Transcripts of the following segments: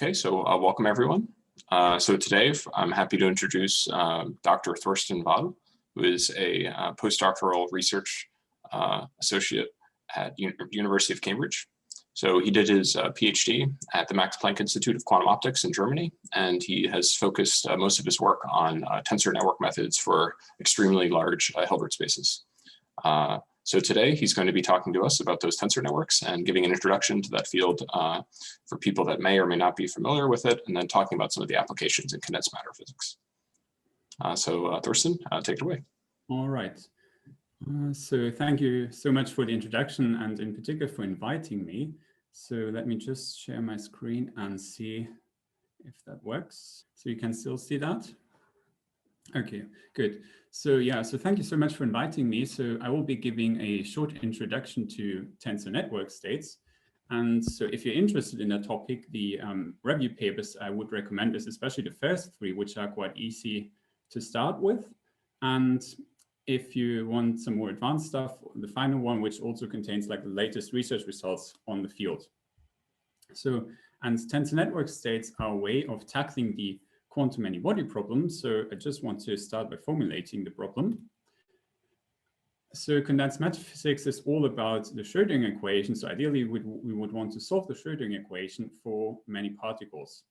Okay, so welcome everyone. So today I'm happy to introduce Dr. Thorsten Wahl, who is a postdoctoral research associate at University of Cambridge. So he did his PhD at the Max Planck Institute of Quantum Optics in Germany, and he has focused most of his work on tensor network methods for extremely large Hilbert spaces. So today he's going to be talking to us about those tensor networks and giving an introduction to that field for people that may or may not be familiar with it, and then talking about some of the applications in condensed matter physics. So Thorsten, take it away. All right. So thank you so much for the introduction and in particular for inviting me. So let me just share my screen and see if that works. So you can still see that? Okay, good. So yeah, so thank you so much for inviting me. So I will be giving a short introduction to tensor network states. And so if you're interested in that topic, the review papers I would recommend is especially the first three, which are quite easy to start with. And if you want some more advanced stuff, the final one, which also contains like the latest research results on the field. So, and tensor network states are a way of tackling the quantum many-body problem. So I just want to start by formulating the problem. So condensed matter physics is all about the Schrödinger equation. So ideally, we would want to solve the Schrödinger equation for many particles.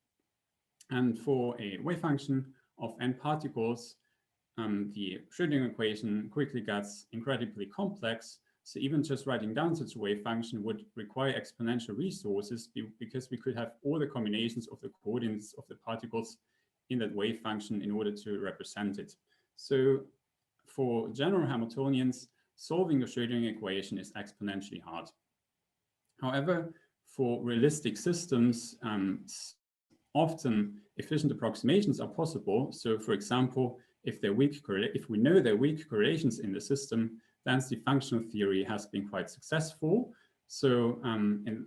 And for a wave function of n particles, the Schrödinger equation quickly gets incredibly complex. So even just writing down such a wave function would require exponential resources because we could have all the combinations of the coordinates of the particles in that wave function in order to represent it. So for general Hamiltonians, solving the Schrödinger equation is exponentially hard. However, for realistic systems, often efficient approximations are possible. So for example, if we know there are weak correlations in the system, density functional theory has been quite successful. So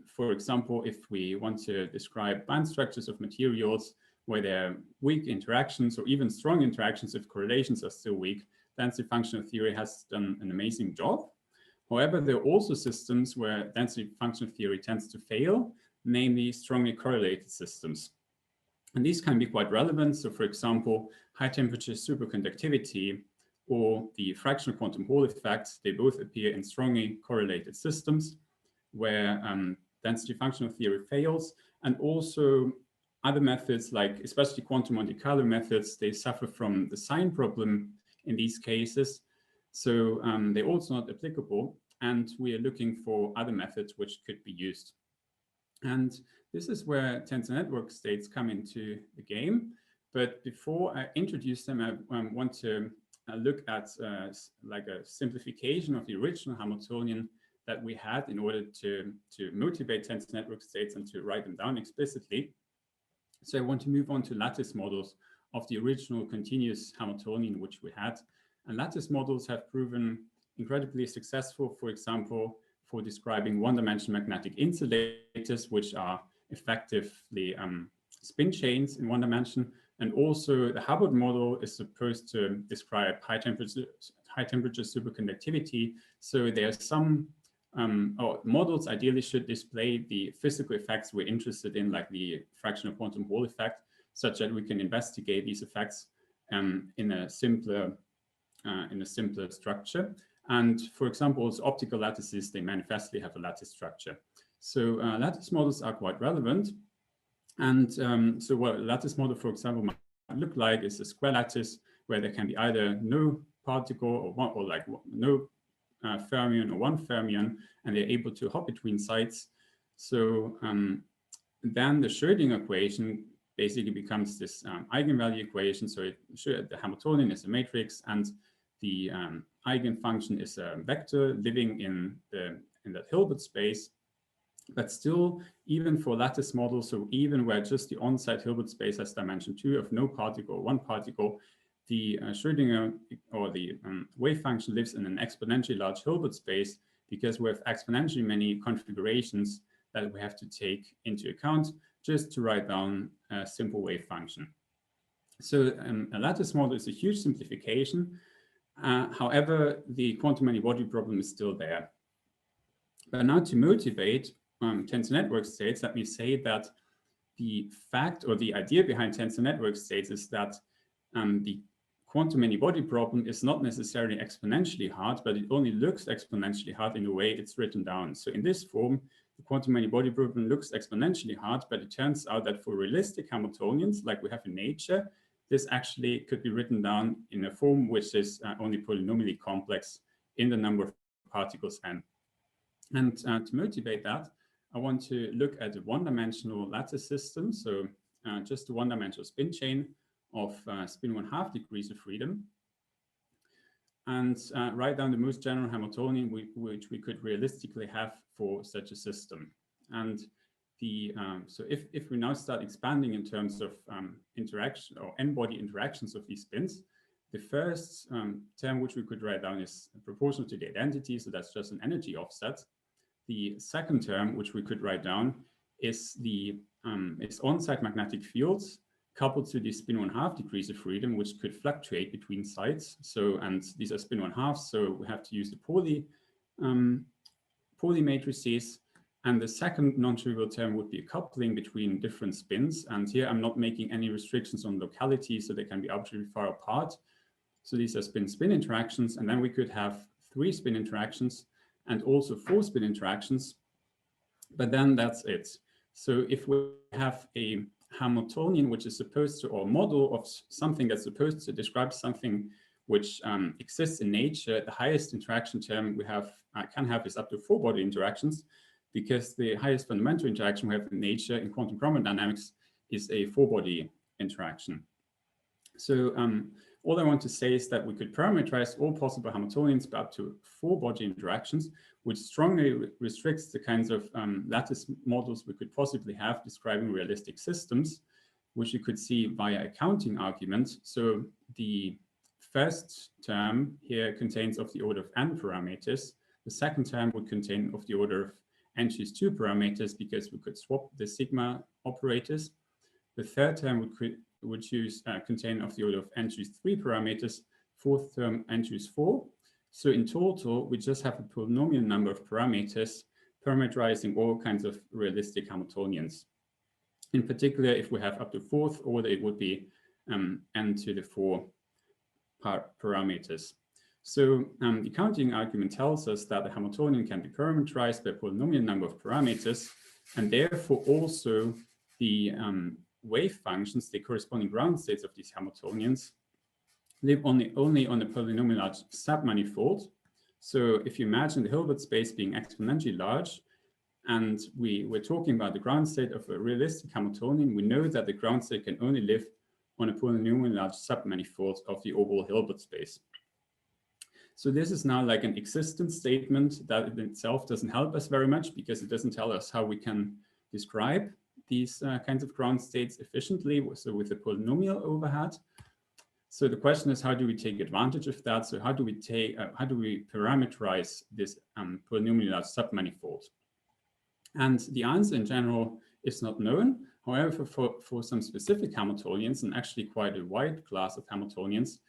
for example, if we want to describe band structures of materials where there are weak interactions or even strong interactions if correlations are still weak, density functional theory has done an amazing job. However, there are also systems where density functional theory tends to fail, namely strongly correlated systems. And these can be quite relevant. So for example, high temperature superconductivity or the fractional quantum Hall effect, they both appear in strongly correlated systems where density functional theory fails. And also other methods, like especially quantum Monte Carlo methods, they suffer from the sign problem in these cases. So they're also not applicable. And we are looking for other methods which could be used. And this is where tensor network states come into the game. But before I introduce them, I want to look at like a simplification of the original Hamiltonian that we had in order to motivate tensor network states and to write them down explicitly. So I want to move on to lattice models of the original continuous Hamiltonian which we had. And lattice models have proven incredibly successful, for example, for describing one-dimensional magnetic insulators, which are effectively spin chains in one dimension. And also the Hubbard model is supposed to describe high temperature superconductivity. So there are some models ideally should display the physical effects we're interested in, like the fractional quantum Hall effect, such that we can investigate these effects in a simpler structure. And for example, also optical lattices, they manifestly have a lattice structure. So lattice models are quite relevant. And so what a lattice model, for example, might look like is a square lattice where there can be either no particle or like no fermion or one fermion, and they're able to hop between sites. So then the Schrödinger equation basically becomes this eigenvalue equation. So the Hamiltonian is a matrix, and the eigenfunction is a vector living in that Hilbert space. But still, even for lattice models, so even where just the on-site Hilbert space has dimension 2 of no particle or one particle, the Schrödinger or the wave function lives in an exponentially large Hilbert space because we have exponentially many configurations that we have to take into account just to write down a simple wave function. So a lattice model is a huge simplification. However, the quantum many-body problem is still there. But now to motivate tensor network states, let me say that the fact or the idea behind tensor network states is that the quantum many-body problem is not necessarily exponentially hard, but it only looks exponentially hard in the way it's written down. So in this form, the quantum many-body problem looks exponentially hard, but it turns out that for realistic Hamiltonians, like we have in nature, this actually could be written down in a form which is only polynomially complex in the number of particles n. And to motivate that, I want to look at a one-dimensional lattice system, so just a one-dimensional spin chain of spin 1/2 degrees of freedom, and write down the most general Hamiltonian which we could realistically have for such a system. And the so if we now start expanding in terms of interaction or n-body interactions of these spins, the first term which we could write down is proportional to the identity, so that's just an energy offset. The second term which we could write down is the on-site magnetic fields coupled to the spin 1/2 degrees of freedom, which could fluctuate between sites. So, and these are spin 1/2, so we have to use the poly matrices. And the second non-trivial term would be a coupling between different spins. And here I'm not making any restrictions on locality, so they can be arbitrarily far apart. So these are spin-spin interactions. And then we could have 3 spin interactions and also 4 spin interactions. But then that's it. So if we have a Hamiltonian which is supposed to, or model of something that's supposed to describe something which exists in nature, the highest interaction term we have can have is up to 4 body interactions, because the highest fundamental interaction we have in nature in quantum chromodynamics is a 4-body interaction. So all I want to say is that we could parameterize all possible Hamiltonians by up to 4-body interactions, which strongly restricts the kinds of lattice models we could possibly have describing realistic systems, which you could see via a counting argument. So the first term here contains of the order of n parameters. The second term would contain of the order of n choose 2 parameters, because we could swap the sigma operators. The third term would contain of the order of n choose 3 parameters. Fourth term n choose 4. So in total, we just have a polynomial number of parameters parameterizing all kinds of realistic Hamiltonians. In particular, if we have up to 4th order, it would be n to the 4 parameters. So the counting argument tells us that the Hamiltonian can be parameterized by a polynomial number of parameters, and therefore also the wave functions, the corresponding ground states of these Hamiltonians, live only on a polynomial large submanifold. So if you imagine the Hilbert space being exponentially large, and we're talking about the ground state of a realistic Hamiltonian, we know that the ground state can only live on a polynomial large submanifold of the overall Hilbert space. So this is now like an existence statement that in itself doesn't help us very much, because it doesn't tell us how we can describe these kinds of ground states efficiently, so with a polynomial overhead. So the question is, how do we take advantage of that? So how do we parameterize this polynomial large submanifold? And the answer in general is not known. However, for some specific Hamiltonians, and actually quite a wide class of Hamiltonians,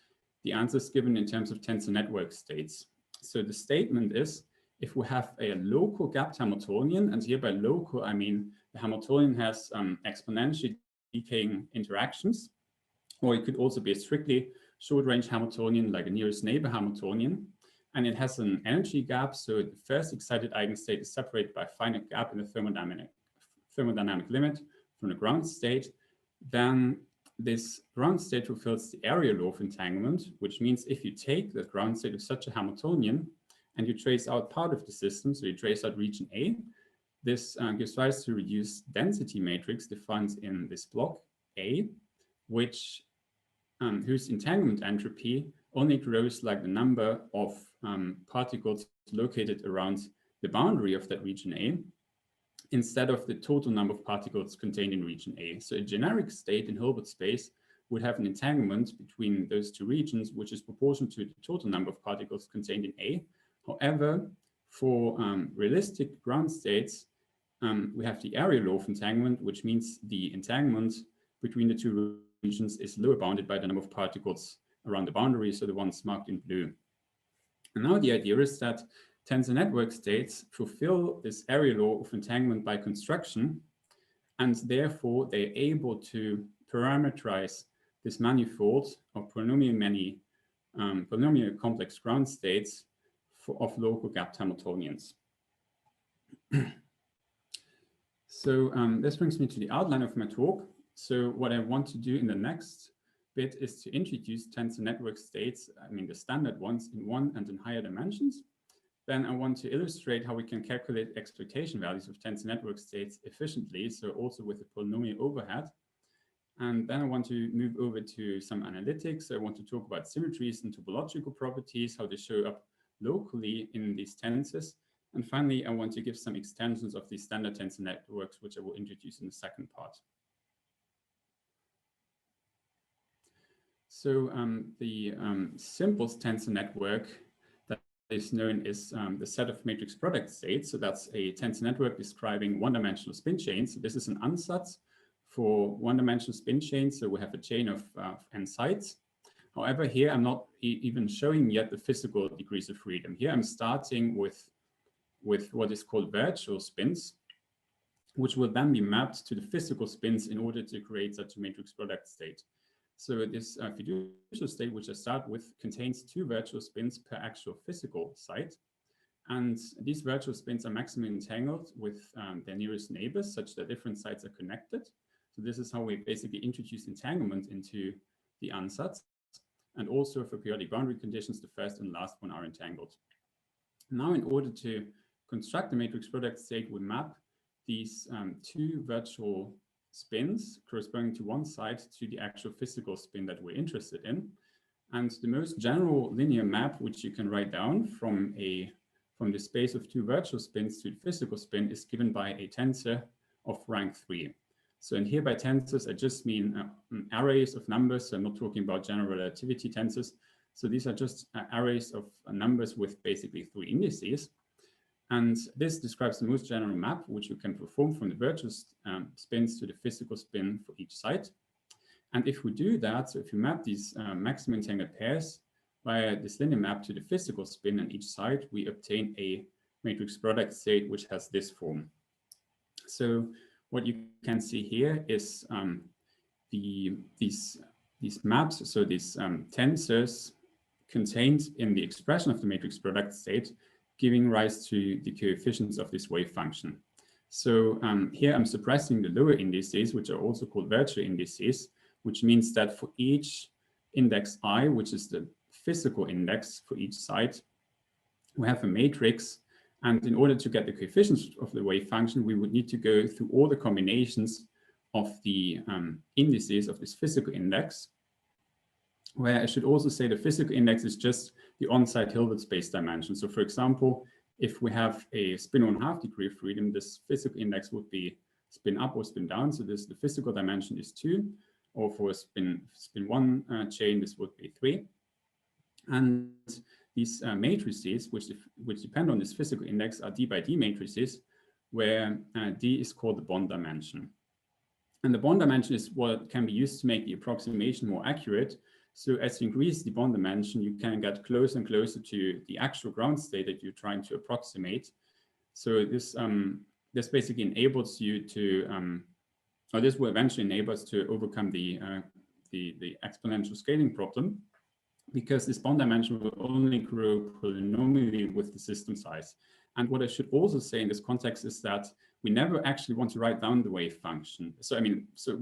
the answer is given in terms of tensor network states. So the statement is, if we have a local gapped Hamiltonian, and here by local, I mean the Hamiltonian has exponentially decaying interactions, or it could also be a strictly short-range Hamiltonian, like a nearest neighbor Hamiltonian, and it has an energy gap, so the first excited eigenstate is separated by a finite gap in the thermodynamic limit from the ground state. Then this ground state fulfills the area law of entanglement, which means if you take the ground state of such a Hamiltonian and you trace out part of the system, so you trace out region A, this gives rise to a reduced density matrix defined in this block A, which whose entanglement entropy only grows like the number of particles located around the boundary of that region A, instead of the total number of particles contained in region A. So a generic state in Hilbert space would have an entanglement between those 2 regions, which is proportional to the total number of particles contained in A. However, for realistic ground states, we have the area law of entanglement, which means the entanglement between the 2 regions is lower bounded by the number of particles around the boundary, so the ones marked in blue. And now the idea is that tensor network states fulfill this area law of entanglement by construction, and therefore they're able to parameterize this manifold of polynomial complex ground states of local gapped Hamiltonians. So this brings me to the outline of my talk. So what I want to do in the next bit is to introduce tensor network states, the standard ones in 1 and in higher dimensions. Then I want to illustrate how we can calculate expectation values of tensor network states efficiently, so also with a polynomial overhead. And then I want to move over to some analytics. I want to talk about symmetries and topological properties, how they show up locally in these tensors. And finally, I want to give some extensions of these standard tensor networks, which I will introduce in the second part. So the simplest tensor network that is known as the set of matrix product states. So that's a tensor network describing one-dimensional spin chains. So this is an ansatz for one-dimensional spin chains. So we have a chain of n sides. However, here I'm not even showing yet the physical degrees of freedom. Here I'm starting with what is called virtual spins, which will then be mapped to the physical spins in order to create such a matrix product state. So this fiducial state, which I start with, contains 2 virtual spins per actual physical site. And these virtual spins are maximally entangled with their nearest neighbors, such that different sites are connected. So this is how we basically introduce entanglement into the ansatz. And also for periodic boundary conditions, the first and last one are entangled. Now, in order to construct the matrix product state, we map these 2 virtual spins corresponding to one side to the actual physical spin that we're interested in. And the most general linear map, which you can write down from the space of 2 virtual spins to the physical spin, is given by a tensor of rank 3. So, and here by tensors, I just mean arrays of numbers. So I'm not talking about general relativity tensors. So these are just arrays of numbers with basically 3 indices. And this describes the most general map, which you can perform from the virtual spins to the physical spin for each site. And if we do that, so if you map these maximum entangled pairs via this linear map to the physical spin on each side, we obtain a matrix product state which has this form. So what you can see here is these maps, so these tensors contained in the expression of the matrix product state, giving rise to the coefficients of this wave function. So here I'm suppressing the lower indices, which are also called virtual indices, which means that for each index I, which is the physical index for each side, we have a matrix. And in order to get the coefficients of the wave function, we would need to go through all the combinations of the indices of this physical index, where I should also say the physical index is just the on-site Hilbert space dimension. So for example, if we have a spin 1/2 degree of freedom, this physical index would be spin up or spin down. So the physical dimension is 2, or for a spin 1 chain, this would be 3. And these matrices, which depend on this physical index, are D by D matrices, where D is called the bond dimension. And the bond dimension is what can be used to make the approximation more accurate. So as you increase the bond dimension, you can get closer and closer to the actual ground state that you're trying to approximate. So this basically enables you to, or this will eventually enable us to overcome the exponential scaling problem, because this bond dimension will only grow polynomially with the system size. And what I should also say in this context is that we never actually want to write down the wave function. So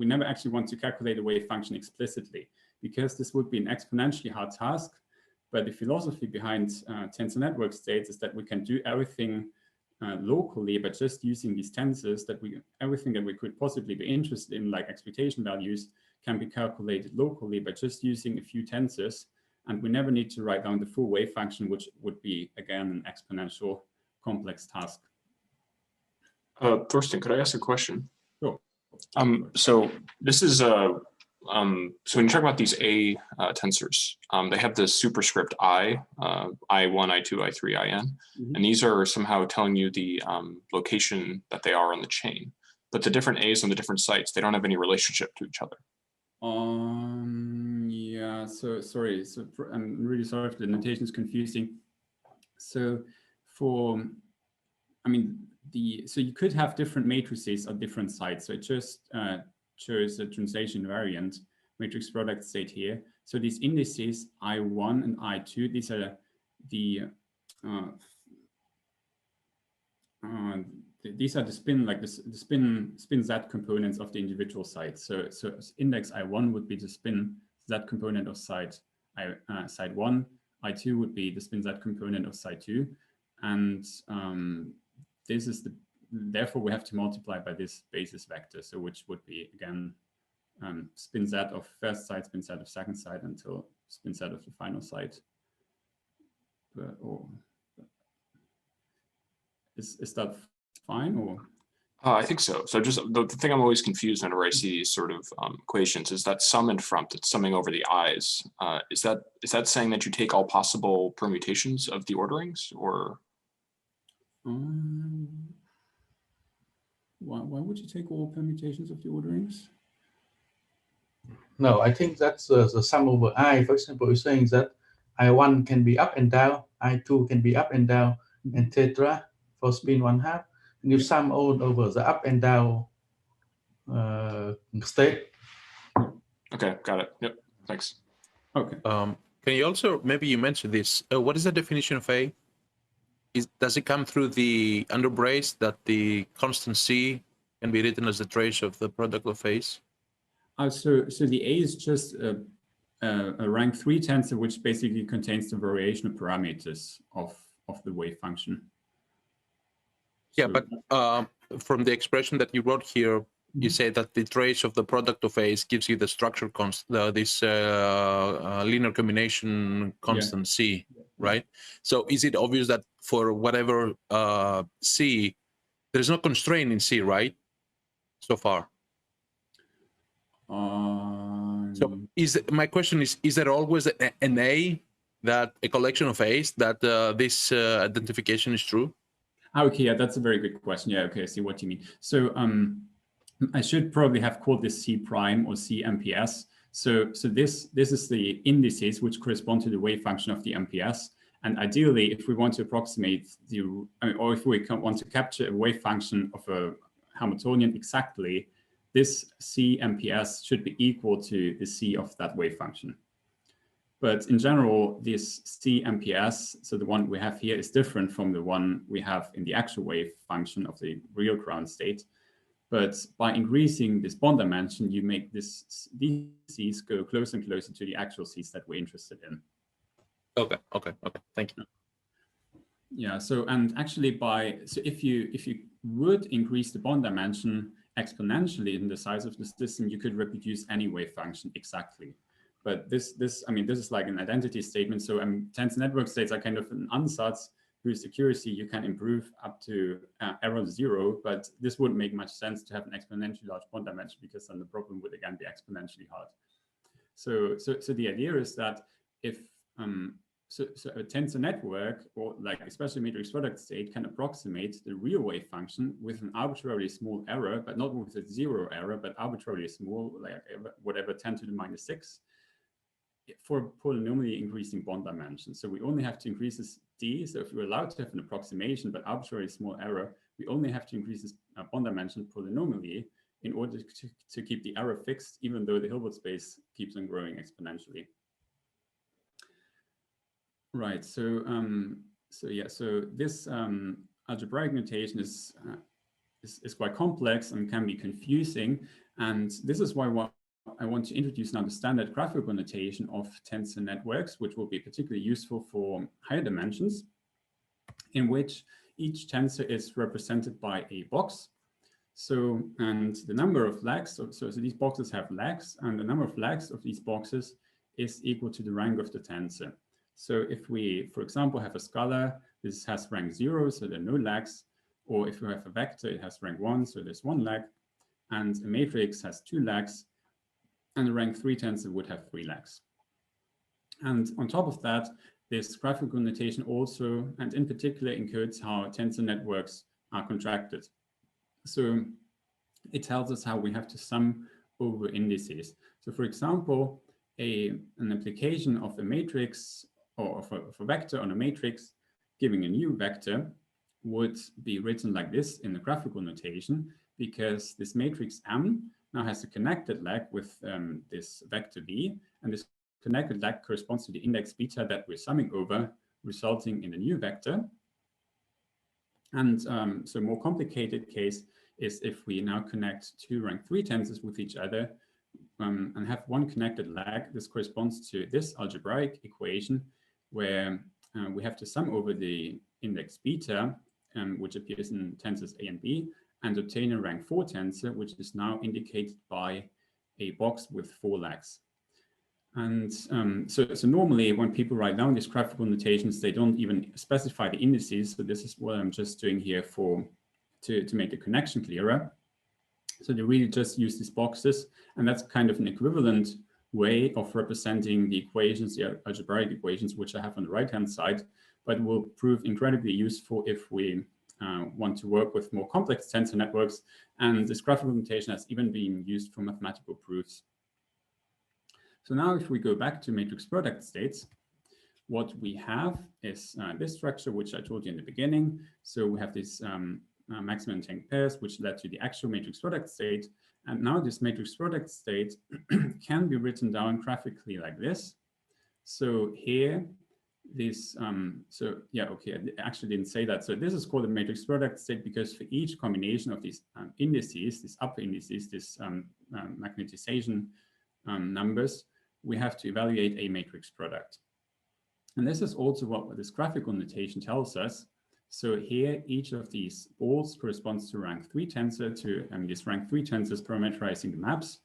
we never actually want to calculate a wave function explicitly, because this would be an exponentially hard task. But the philosophy behind tensor network states is that we can do everything locally, but just using these tensors, that everything that we could possibly be interested in, like expectation values, can be calculated locally, but just using a few tensors. And we never need to write down the full wave function, which would be, again, an exponential complex task. Thorsten, could I ask a question? Sure. So this is so when you talk about these A tensors, they have the superscript I, I1, I2, I3, IN, and these are somehow telling you the location that they are on the chain. But the different A's on the different sites, they don't have any relationship to each other. Yeah, so sorry. So I'm really sorry if the notation is confusing. So so you could have different matrices at different sites. So it just shows a translation invariant matrix product state here. So these indices I1 and I2, these are the spin, like the spin Z components of the individual sites. So index I1 would be the spin Z component of site 1. I2 would be the spin Z component of site 2, and this is therefore we have to multiply by this basis vector, so which would be again spin Z of first site, spin Z of second site, until spin Z of the final site. Is that fine, or? I think so. So just the thing I'm always confused whenever I see these sort of equations is that sum in front, it's summing over the i's. Is that saying that you take all possible permutations of the orderings, or? Why would you take all permutations of the orderings? No, I think that's the sum over I. For example, is saying that I1 can be up and down, I2 can be up and down, etc. for spin 1/2. And you sum all over the up and down state. Okay, got it. Yep, thanks. Okay. Can you also, maybe you mentioned this, what is the definition of A? Does it come through the underbrace that the constant C can be written as the trace of the product of A's? So the A is just a rank 3 tensor, which basically contains the variational parameters of the wave function. Yeah, but from the expression that you wrote here, you say that the trace of the product of A's gives you the structure constant, this linear combination constant C, right? So is it obvious that for whatever C, there's no constraint in C, right? So far. So my question is there always an A, that a collection of A's, that this identification is true? Okay, yeah, that's a very good question. Yeah, okay, I see what you mean. So I should probably have called this C prime or C MPS. So this is the indices which correspond to the wave function of the MPS. And ideally, if we want to approximate or if we want to capture a wave function of a Hamiltonian exactly, this C MPS should be equal to the C of that wave function. But in general, this C MPS, so the one we have here, is different from the one we have in the actual wave function of the real ground state. But by increasing this bond dimension, you make these C's go closer and closer to the actual C's that we're interested in. Okay, thank you. Yeah, so and actually if you would increase the bond dimension exponentially in the size of the system, you could reproduce any wave function exactly. But this is like an identity statement. So tensor network states are kind of an ansatz whose accuracy you can improve up to error 0. But this wouldn't make much sense to have an exponentially large bond dimension, because then the problem would again be exponentially hard. So the idea is that if so a tensor network, or like especially matrix product state, can approximate the real wave function with an arbitrarily small error, but not with a 0 error, but arbitrarily small, like whatever 10 to the minus 6. For polynomially increasing bond dimension. So we only have to increase this D. So if we're allowed to have an approximation but arbitrarily small error, we only have to increase this bond dimension polynomially in order to keep the error fixed, even though the Hilbert space keeps on growing exponentially. Right. So so this algebraic notation is quite complex and can be confusing, and this is why I want to introduce now the standard graphical notation of tensor networks, which will be particularly useful for higher dimensions, in which each tensor is represented by a box. So, and the number of legs, so these boxes have legs, and the number of legs of these boxes is equal to the rank of the tensor. So if we, for example, have a scalar, this has rank 0, so there are no legs, or if we have a vector, it has rank 1, so there's 1 leg, and a matrix has 2 legs, and the rank 3 tensor would have 3 legs. And on top of that, this graphical notation also, and in particular, encodes how tensor networks are contracted. So it tells us how we have to sum over indices. So for example, an application of a matrix or of a vector on a matrix giving a new vector would be written like this in the graphical notation, because this matrix M now has a connected leg with this vector B, and this connected leg corresponds to the index beta that we're summing over, resulting in a new vector. And so a more complicated case is if we now connect two rank 3 tensors with each other and have one connected leg. This corresponds to this algebraic equation where we have to sum over the index beta, which appears in tensors A and B, and obtain a rank 4 tensor, which is now indicated by a box with 4 legs. And so normally when people write down these graphical notations, they don't even specify the indices. So this is what I'm just doing here to make the connection clearer. So they really just use these boxes, and that's kind of an equivalent way of representing the equations, the algebraic equations, which I have on the right-hand side, but will prove incredibly useful if we want to work with more complex tensor networks. And this graphical notation has even been used for mathematical proofs. So now if we go back to matrix product states, what we have is this structure, which I told you in the beginning. So we have this maximum entangled pairs, which led to the actual matrix product state. And now this matrix product state can be written down graphically like this. So here, this, so yeah, okay, I actually didn't say that. So this is called a matrix product state because for each combination of these indices, these upper indices, this magnetization numbers, we have to evaluate a matrix product. And this is also what this graphical notation tells us. So here, each of these balls corresponds to rank 3 tensor, to this rank 3 tensors parameterizing the maps.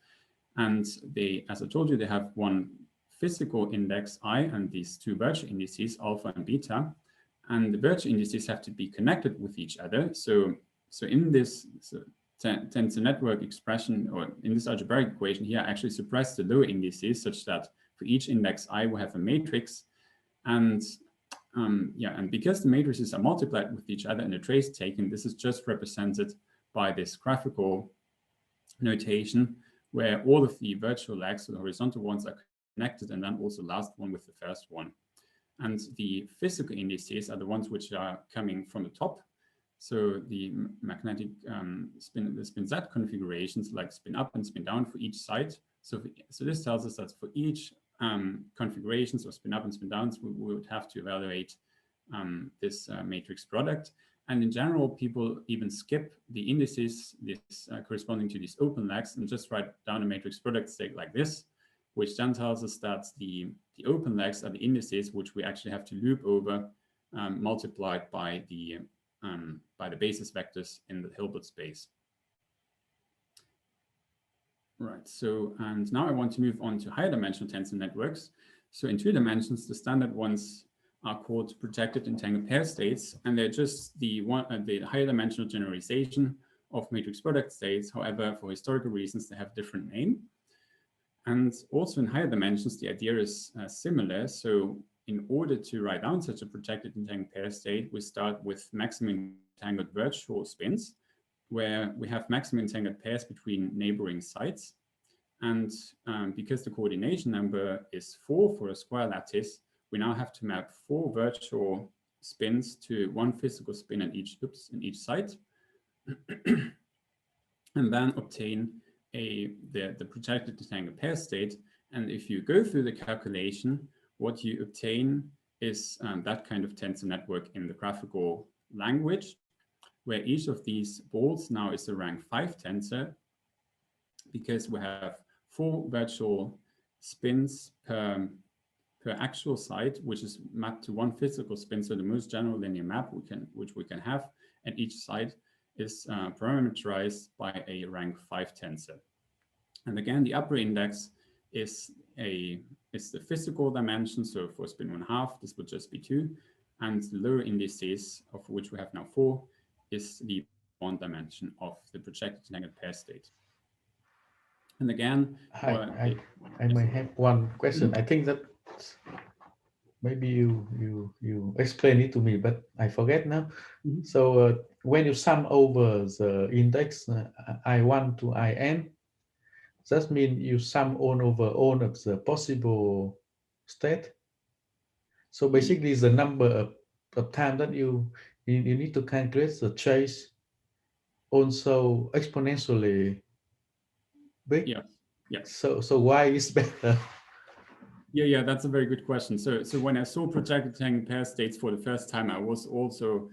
And they, as I told you, they have one physical index I and these two virtual indices, alpha and beta. And the virtual indices have to be connected with each other. So in this tensor network expression, or in this algebraic equation here, I actually suppress the lower indices such that for each index I will have a matrix. And and because the matrices are multiplied with each other and a trace taken, this is just represented by this graphical notation where all of the virtual legs, so the horizontal ones, are connected, and then also last one with the first one. And the physical indices are the ones which are coming from the top. So the magnetic spin Z configurations, like spin up and spin down for each side. So this tells us that for each configurations of spin up and spin downs, we would have to evaluate this matrix product. And in general, people even skip the indices, this corresponding to these open legs, and just write down a matrix product state like this, which then tells us that the open legs are the indices which we actually have to loop over, multiplied by the basis vectors in the Hilbert space. Right, so, and now I want to move on to higher dimensional tensor networks. So in 2 dimensions, the standard ones are called projected entangled pair states, and they're just the higher dimensional generalization of matrix product states. However, for historical reasons, they have a different name. And also in higher dimensions, the idea is similar. So in order to write down such a projected entangled pair state, we start with maximum entangled virtual spins, where we have maximum entangled pairs between neighboring sites. And because the coordination number is 4 for a square lattice, we now have to map 4 virtual spins to 1 physical spin in each site, and then obtain the projected entangled pair state. And if you go through the calculation, what you obtain is that kind of tensor network in the graphical language, where each of these balls now is a rank 5 tensor, because we have 4 virtual spins per actual site, which is mapped to 1 physical spin. So the most general linear map which we can have, and each site is parameterized by a rank 5 tensor. And again, the upper index is the physical dimension. So for spin 1/2, this would just be 2. And the lower indices, of which we have now 4, is the 1 dimension of the projected entangled pair state. And again, I may have one question. I think that maybe you explain it to me, but I forget now. So when you sum over the index I1 to In, that means you sum over all of the possible state. So basically, the number of time that you you need to calculate the chase also exponentially big. Yeah. Yeah. So why is better? Yeah, that's a very good question. So when I saw projected tangled pair states for the first time, I was also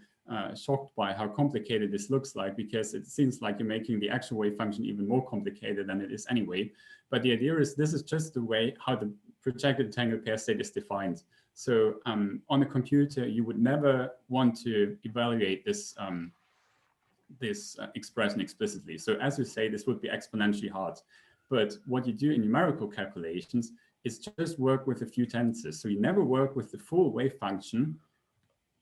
shocked by how complicated this looks like, because it seems like you're making the actual wave function even more complicated than it is anyway. But the idea is this is just the way how the projected tangled pair state is defined. So on a computer, you would never want to evaluate this expression explicitly. So as you say, this would be exponentially hard. But what you do in numerical calculations is just work with a few tensors. So you never work with the full wave function,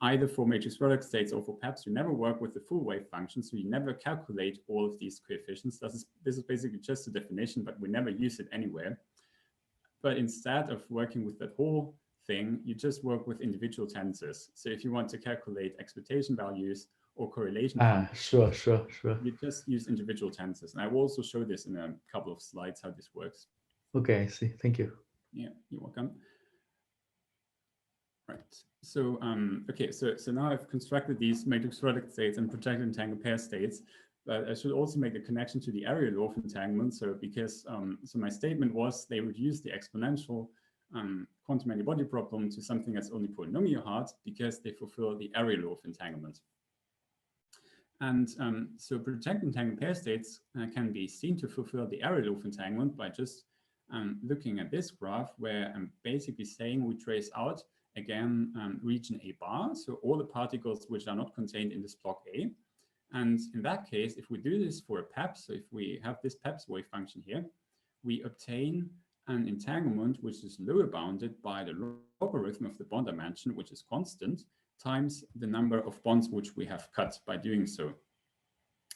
either for matrix product states or for PEPS. You never work with the full wave function. So you never calculate all of these coefficients. This is basically just a definition, but we never use it anywhere. But instead of working with that whole thing, you just work with individual tensors. So if you want to calculate expectation values or correlation, sure. you just use individual tensors. And I will also show this in a couple of slides how this works. Okay, I see. Thank you. Yeah, you're welcome. Right. So okay, so now I've constructed these matrix product states and projected entangled pair states. But I should also make a connection to the area law of entanglement. So because so my statement was they reduce the exponential quantum many-body problem to something that's only polynomial hard because they fulfill the area law of entanglement. And so projected entangled pair states can be seen to fulfill the area law of entanglement by just looking at this graph, where I'm basically saying we trace out again region A bar, so all the particles which are not contained in this block A. And in that case, if we do this for a PEPS, so if we have this PEPS wave function here, we obtain an entanglement which is lower bounded by the logarithm of the bond dimension, which is constant, times the number of bonds which we have cut by doing so.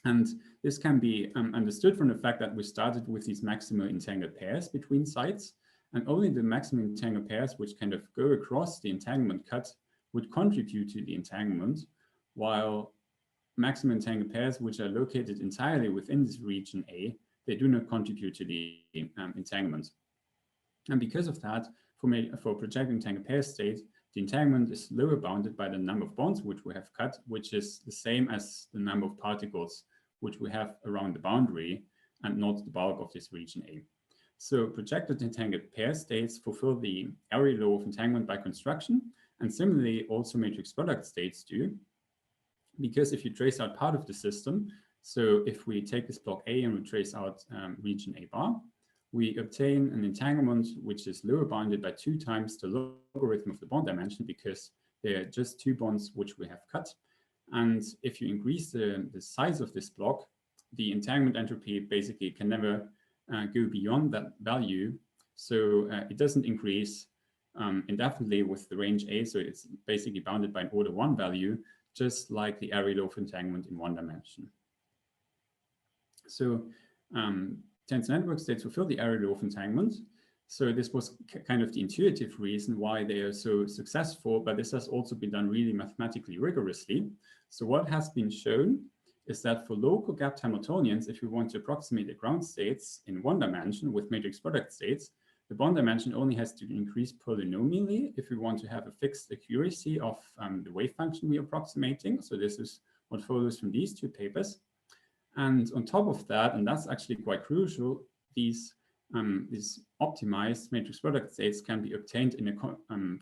And this can be understood from the fact that we started with these maximal entangled pairs between sites, and only the maximum entangled pairs which kind of go across the entanglement cut would contribute to the entanglement, while maximum entangled pairs which are located entirely within this region A, they do not contribute to the entanglement. And because of that, for projected entangled pair state, the entanglement is lower bounded by the number of bonds which we have cut, which is the same as the number of particles which we have around the boundary and not the bulk of this region A. So projected entangled pair states fulfill the area law of entanglement by construction, and similarly also matrix product states do, because if you trace out part of the system, so if we take this block A and we trace out region A bar, we obtain an entanglement which is lower bounded by 2 times the logarithm of the bond dimension, because there are just 2 bonds which we have cut. And if you increase the size of this block, the entanglement entropy basically can never go beyond that value. So it doesn't increase indefinitely with the range A. So it's basically bounded by an order 1 value, just like the area law of entanglement in 1 dimension. So tensor network states fulfill the area law of entanglement. So this was kind of the intuitive reason why they are so successful, but this has also been done really mathematically rigorously. So what has been shown is that for local gapped Hamiltonians, if we want to approximate the ground states in 1 dimension with matrix product states, the bond dimension only has to increase polynomially if we want to have a fixed accuracy of the wave function we are approximating. So this is what follows from these 2 papers. And on top of that, and that's actually quite crucial, these optimized matrix product states can be obtained in a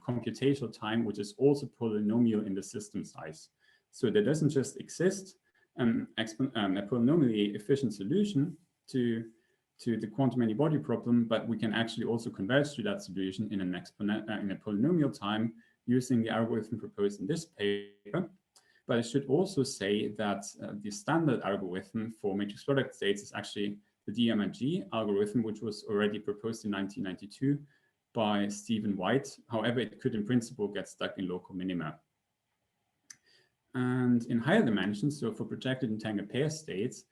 computational time, which is also polynomial in the system size. So there doesn't just exist a polynomially efficient solution to the quantum many-body problem, but we can actually also converge to that solution in a polynomial time using the algorithm proposed in this paper. But I should also say that the standard algorithm for matrix product states is actually the DMIG algorithm, which was already proposed in 1992 by Stephen White. However, it could in principle get stuck in local minima. And in higher dimensions, so for projected entangled pair states,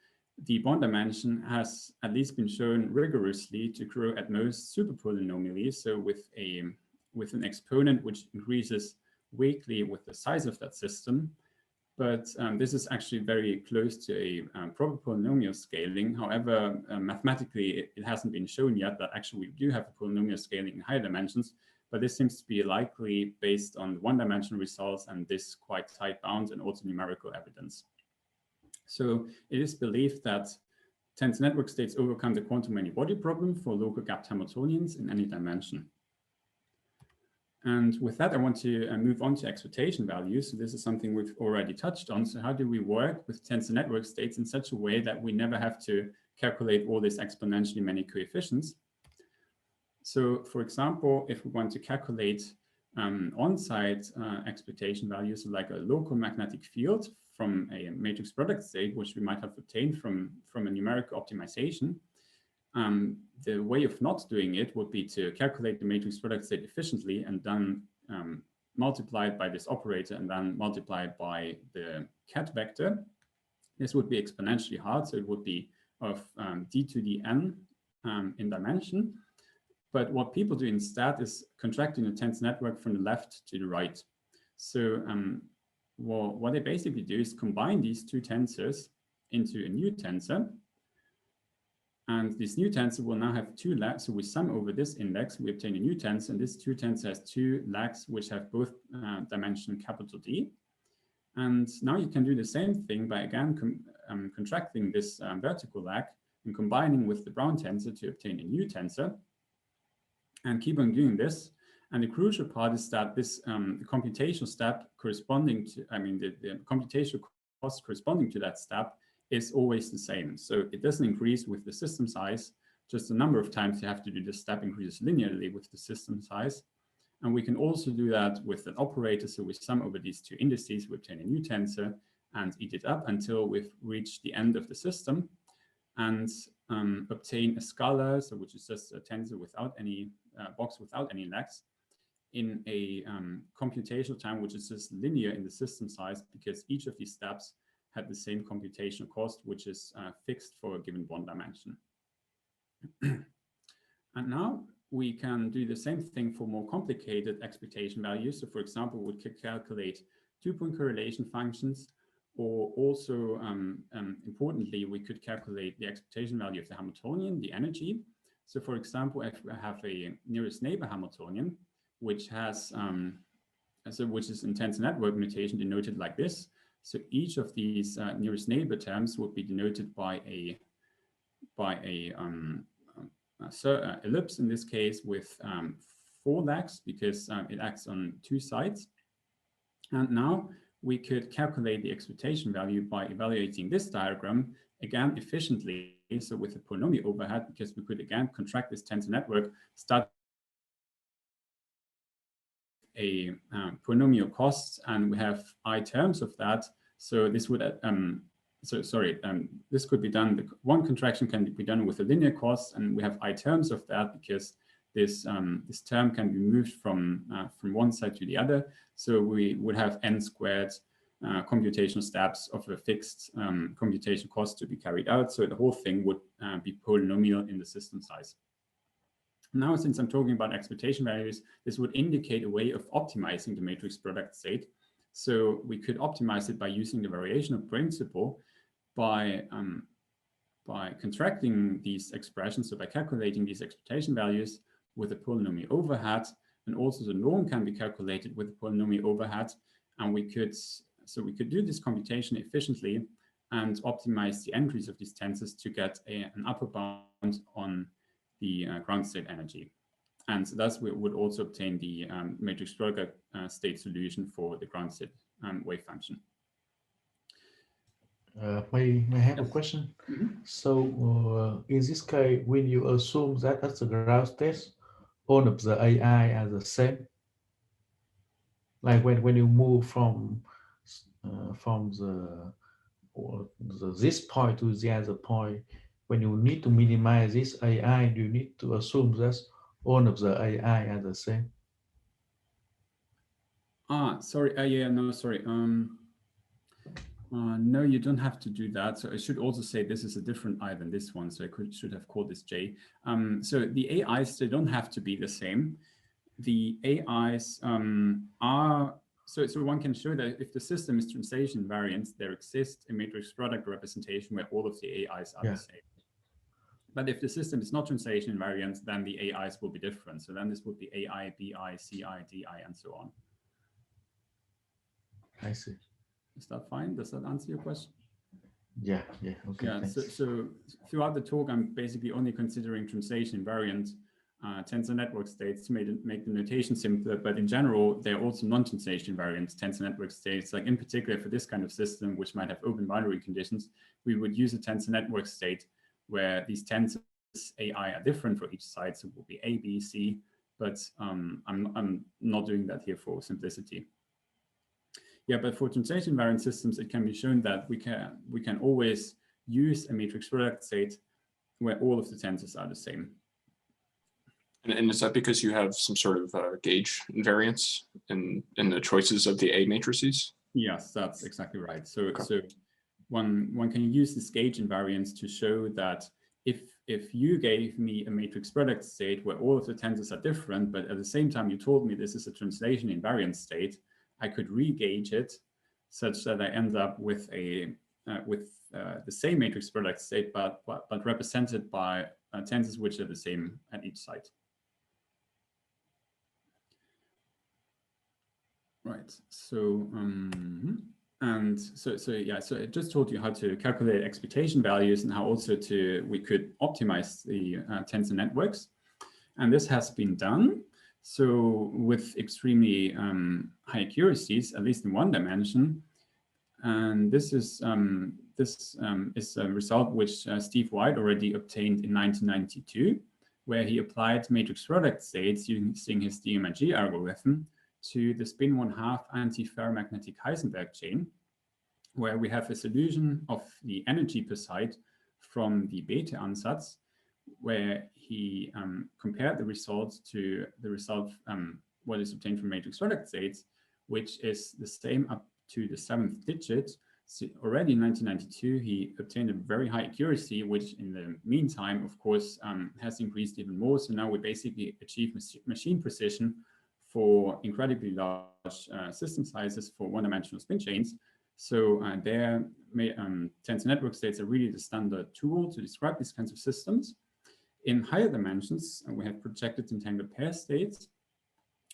the bond dimension has at least been shown rigorously to grow at most superpolynomially, so with an exponent which increases weakly with the size of that system. But this is actually very close to a proper polynomial scaling. However, mathematically, it hasn't been shown yet that actually we do have a polynomial scaling in higher dimensions, but this seems to be likely based on one-dimensional results and this quite tight bound and also numerical evidence. So it is believed that tensor network states overcome the quantum many-body problem for local gapped Hamiltonians in any dimension. And with that, I want to move on to expectation values. So this is something we've already touched on. So how do we work with tensor network states in such a way that we never have to calculate all these exponentially many coefficients? So for example, if we want to calculate on-site expectation values like a local magnetic field from a matrix product state, which we might have obtained from a numerical optimization, the way of not doing it would be to calculate the matrix product state efficiently and then multiply it by this operator and then multiply it by the ket vector. This would be exponentially hard, so it would be of d to the n in dimension. But what people do instead is contracting the tensor network from the left to the right. So well, what they basically do is combine these two tensors into a new tensor. And this new tensor will now have two legs. So we sum over this index, we obtain a new tensor, and this two tensor has two legs which have both dimension capital D. And now you can do the same thing by again contracting this vertical leg and combining with the Brown tensor to obtain a new tensor. And keep on doing this. And the crucial part is that this the computational step corresponding to, the computational cost corresponding to that step is always the same. So it doesn't increase with the system size, just the number of times you have to do this step increases linearly with the system size. And we can also do that with an operator. So we sum over these two indices, we obtain a new tensor and eat it up until we've reached the end of the system and obtain a scalar, so which is just a tensor without any box without any legs, in a computational time which is just linear in the system size, because each of these steps had the same computational cost, which is fixed for a given one dimension. And now we can do the same thing for more complicated expectation values. So for example, we could calculate two-point correlation functions, or also importantly, we could calculate the expectation value of the Hamiltonian, the energy. So for example, if we have a nearest neighbor Hamiltonian, which has which is in tensor network notation denoted like this. So each of these nearest neighbor terms would be denoted by a ellipse in this case with 4 legs, because it acts on 2 sides. And now we could calculate the expectation value by evaluating this diagram again efficiently, so with a polynomial overhead, because we could again contract this tensor network, start a polynomial cost, and we have I terms of that. So this would this could be done. One contraction can be done with a linear cost, and we have I terms of that because this this term can be moved from one side to the other. So we would have n squared computational steps of a fixed computation cost to be carried out. So the whole thing would be polynomial in the system size. Now, since I'm talking about expectation values, this would indicate a way of optimizing the matrix product state. So we could optimize it by using the variational principle by contracting these expressions, so by calculating these expectation values with a polynomial overhead, and also the norm can be calculated with a polynomial overhead, and we could do this computation efficiently and optimize the entries of these tensors to get an upper bound on the ground state energy. And thus we would also obtain the matrix product state solution for the ground state wave function. May I have a question? Mm-hmm. So in this case, when you assume that at the ground state, all of the AI are the same, like when you move from this point to the other point, when you need to minimize this AI, do you need to assume that all of the AI are the same? Sorry. Yeah, no, sorry. No, you don't have to do that. So I should also say this is a different I than this one. So I should have called this J. So the AIs, they don't have to be the same. The AIs are, so one can show that if the system is translation invariant, there exists a matrix product representation where all of the AIs are the same. But if the system is not translation invariant, then the AIs will be different. So then this would be AI, BI, CI, DI, and so on. I see. Is that fine? Does that answer your question? Yeah, okay. Yeah, so throughout the talk, I'm basically only considering translation invariant tensor network states to make the notation simpler, but in general, they're also non-translation invariant tensor network states. Like in particular for this kind of system, which might have open boundary conditions, we would use a tensor network state where these tensors AI are different for each side, so it will be A, B, C, but I'm not doing that here for simplicity. Yeah, but for translation invariant systems, it can be shown that we can always use a matrix product state where all of the tensors are the same. And is that because you have some sort of gauge invariance in the choices of the A matrices? Yes, that's exactly right. So, okay. So one can use this gauge invariance to show that if you gave me a matrix product state where all of the tensors are different, but at the same time you told me this is a translation invariant state, I could re-gauge it such that I end up with the same matrix product state, but represented by tensors which are the same at each side. Right. So so I just told you how to calculate expectation values and how also we could optimize the tensor networks, and this has been done. So with extremely high accuracies, at least in one dimension, and this is a result which Steve White already obtained in 1992, where he applied matrix product states using his DMRG algorithm to the spin 1/2 anti-ferromagnetic Heisenberg chain, where we have a solution of the energy per side from the beta Ansatz, where he compared the results to the result what is obtained from matrix product states, which is the same up to the 7th digit. So already in 1992, he obtained a very high accuracy, which in the meantime, of course, has increased even more. So now we basically achieve machine precision for incredibly large system sizes for one-dimensional spin chains. So their tensor network states are really the standard tool to describe these kinds of systems. In higher dimensions, we have projected entangled pair states,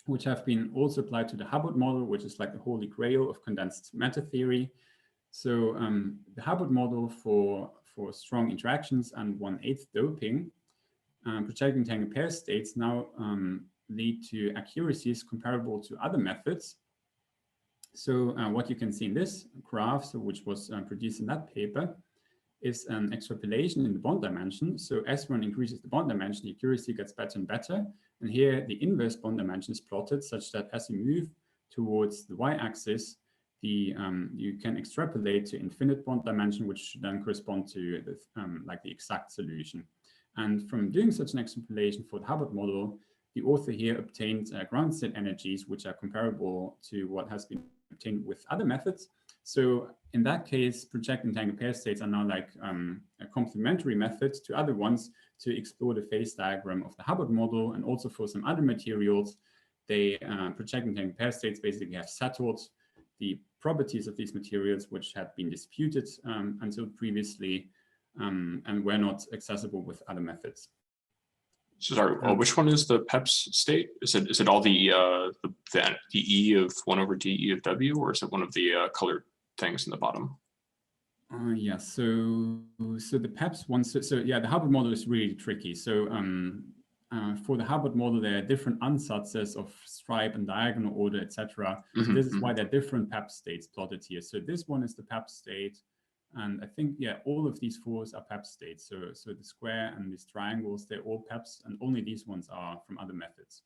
which have been also applied to the Hubbard model, which is like the holy grail of condensed matter theory. So the Hubbard model for strong interactions and 1/8 doping, projecting entangled pair states now lead to accuracies comparable to other methods. So what you can see in this graph, which was produced in that paper, is an extrapolation in the bond dimension. So as one increases the bond dimension, the accuracy gets better and better. And here the inverse bond dimension is plotted such that as you move towards the y-axis, you can extrapolate to infinite bond dimension, which should then correspond to like the exact solution. And from doing such an extrapolation for the Hubbard model, the author here obtained ground state energies, which are comparable to what has been obtained with other methods. So in that case, project entangled pair states are now like a complementary method to other ones to explore the phase diagram of the Hubbard model. And also for some other materials, they project entangled pair states basically have settled the properties of these materials, which had been disputed until previously and were not accessible with other methods. So sorry, which one is the PEPS state? Is it all the E of 1/dE of W, or is it one of the colored things in the bottom? Yeah, so the PEPS one, so yeah, the Hubbard model is really tricky. So for the Hubbard model, there are different ansatzes of stripe and diagonal order, etc. So this is why there are different PEPS states plotted here. So this one is the PEPS state. And I think, yeah, all of these fours are PEPS states. So the square and these triangles, they're all PEPS, and only these ones are from other methods.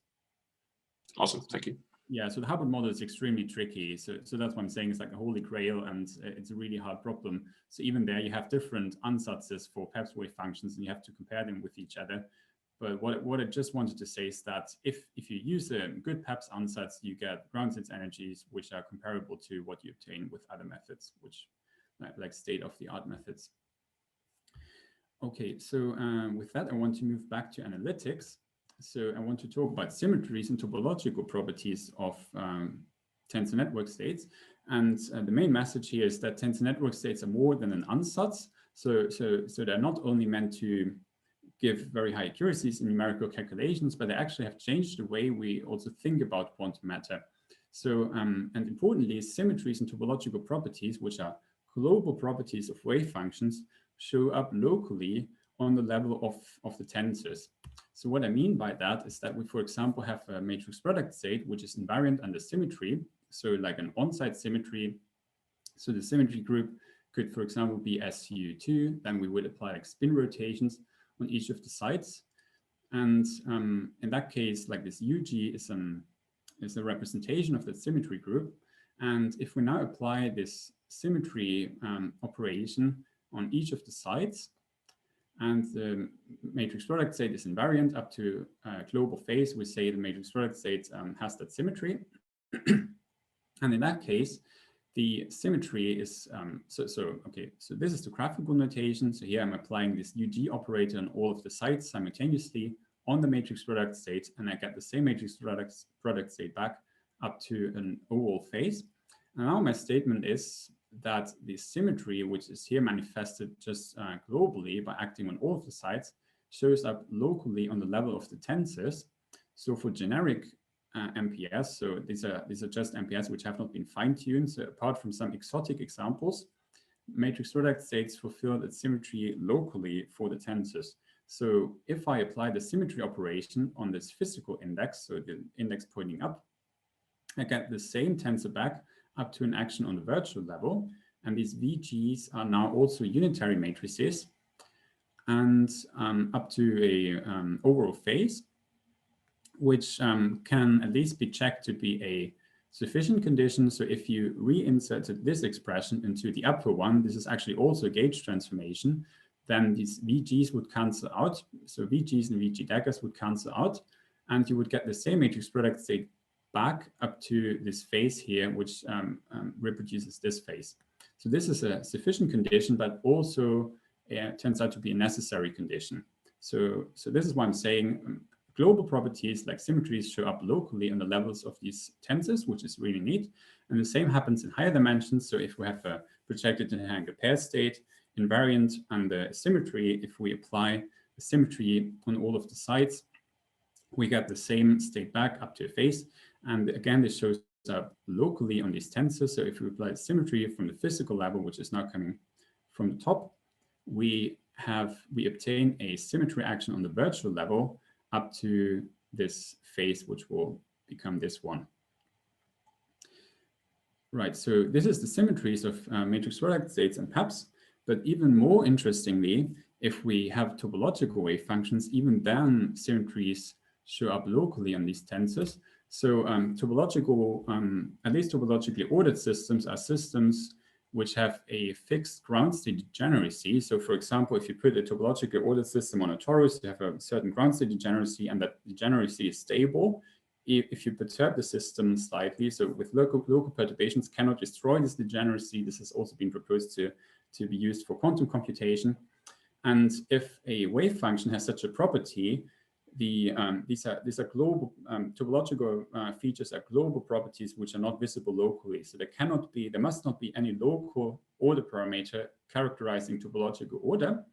Awesome, thank you. Yeah, so the Hubbard model is extremely tricky. So that's what I'm saying. It's like a holy grail, and it's a really hard problem. So even there, you have different ansatzes for PEPS wave functions, and you have to compare them with each other. But what I just wanted to say is that if you use a good PEPS ansatz, you get ground state energies, which are comparable to what you obtain with other methods, which like state-of-the-art methods. Okay, so with that, I want to move back to analytics. So I want to talk about symmetries and topological properties of tensor network states. And the main message here is that tensor network states are more than an ansatz. So they're not only meant to give very high accuracies in numerical calculations, but they actually have changed the way we also think about quantum matter. So, and importantly, symmetries and topological properties, which are global properties of wave functions, show up locally on the level of the tensors. So what I mean by that is that we, for example, have a matrix product state, which is invariant under symmetry. So like an on-site symmetry. So the symmetry group could, for example, be SU2. Then we would apply like spin rotations on each of the sides. And in that case, like this UG is a representation of the symmetry group. And if we now apply this symmetry operation on each of the sides, and the matrix product state is invariant up to global phase, we say the matrix product state has that symmetry. And in that case, the symmetry is, so this is the graphical notation. So here I'm applying this UG operator on all of the sides simultaneously on the matrix product state, and I get the same matrix product state back up to an overall phase. And now my statement is that the symmetry, which is here manifested just globally by acting on all of the sides, shows up locally on the level of the tensors. So for generic MPS, so these are just MPS which have not been fine-tuned. So apart from some exotic examples, matrix product states fulfill that symmetry locally for the tensors. So if I apply the symmetry operation on this physical index, so the index pointing up, I get the same tensor back up to an action on the virtual level. And these VGs are now also unitary matrices and up to a overall phase, which can at least be checked to be a sufficient condition. So if you reinserted this expression into the upper one, this is actually also a gauge transformation, then these VGs would cancel out. So VGs and VG daggers would cancel out, and you would get the same matrix product state back up to this phase here, which reproduces this phase. So this is a sufficient condition, but also turns out to be a necessary condition. So this is why I'm saying global properties like symmetries show up locally on the levels of these tensors, which is really neat. And the same happens in higher dimensions. So if we have a projected entangled pair state, invariant under symmetry, if we apply the symmetry on all of the sides, we get the same state back up to a phase. And again, this shows up locally on these tensors. So if we apply symmetry from the physical level, which is now coming from the top, we obtain a symmetry action on the virtual level up to this phase, which will become this one. Right, so this is the symmetries of matrix product states and PEPS. But even more interestingly, if we have topological wave functions, even then symmetries show up locally on these tensors. So topological, at least topologically ordered systems are systems which have a fixed ground state degeneracy. So for example, if you put a topologically ordered system on a torus, you have a certain ground state degeneracy, and that degeneracy is stable. If you perturb the system slightly, so with local perturbations cannot destroy this degeneracy. This has also been proposed to be used for quantum computation. And if a wave function has such a property, these are global topological features are global properties which are not visible locally. So there must not be any local order parameter characterizing topological order.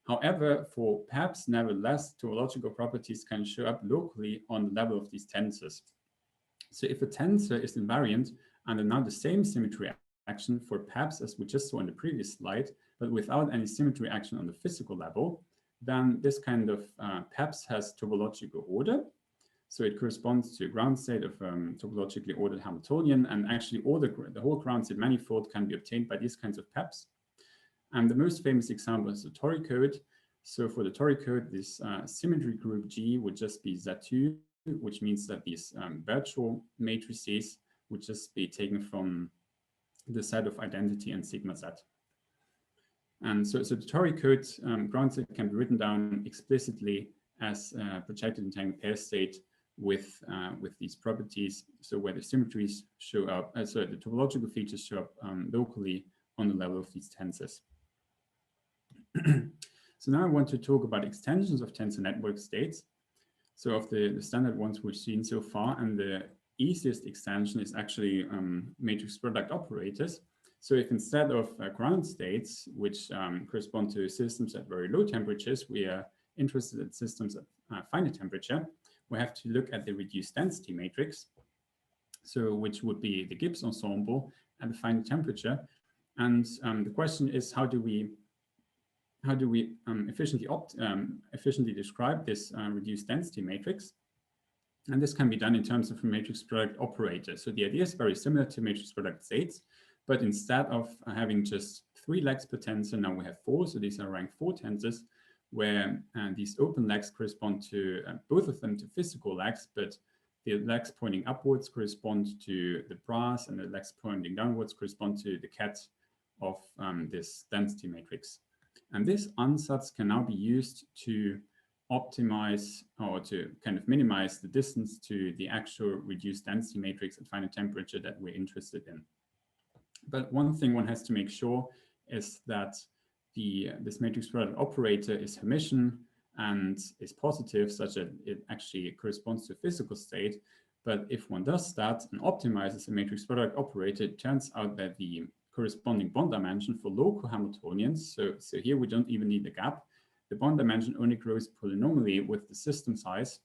However, for PEPS, nevertheless, topological properties can show up locally on the level of these tensors. So if a tensor is invariant under now the same symmetry action for PEPS as we just saw in the previous slide, but without any symmetry action on the physical level, then this kind of PEPS has topological order. So it corresponds to a ground state of topologically ordered Hamiltonian, and actually the whole ground state manifold can be obtained by these kinds of PEPS. And the most famous example is the Tori code. So for the Tori code, this symmetry group G would just be Z2, which means that these virtual matrices would just be taken from the set of identity and sigma Z. And so the Tori code ground state can be written down explicitly as a projected entangled pair state with these properties. So where the symmetries show up, so the topological features show up locally on the level of these tensors. So now I want to talk about extensions of tensor network states. So of the standard ones we've seen so far, and the easiest extension is actually matrix product operators. So if instead of ground states, which correspond to systems at very low temperatures, we are interested in systems at finite temperature, we have to look at the reduced density matrix, so which would be the Gibbs ensemble at the finite temperature. And the question is, how do we efficiently describe this reduced density matrix? And this can be done in terms of a matrix product operator. So the idea is very similar to matrix product states, but instead of having just 3 legs per tensor, now we have 4. So these are rank 4 tensors, where these open legs correspond to both of them to physical legs, but the legs pointing upwards correspond to the brass, and the legs pointing downwards correspond to the cat of this density matrix. And this ansatz can now be used to optimize or to kind of minimize the distance to the actual reduced density matrix at finite temperature that we're interested in. But one thing one has to make sure is that this matrix product operator is Hermitian and is positive, such that it actually corresponds to a physical state. But if one does that and optimizes a matrix product operator, it turns out that the corresponding bond dimension for local Hamiltonians, so here we don't even need a gap, the bond dimension only grows polynomially with the system size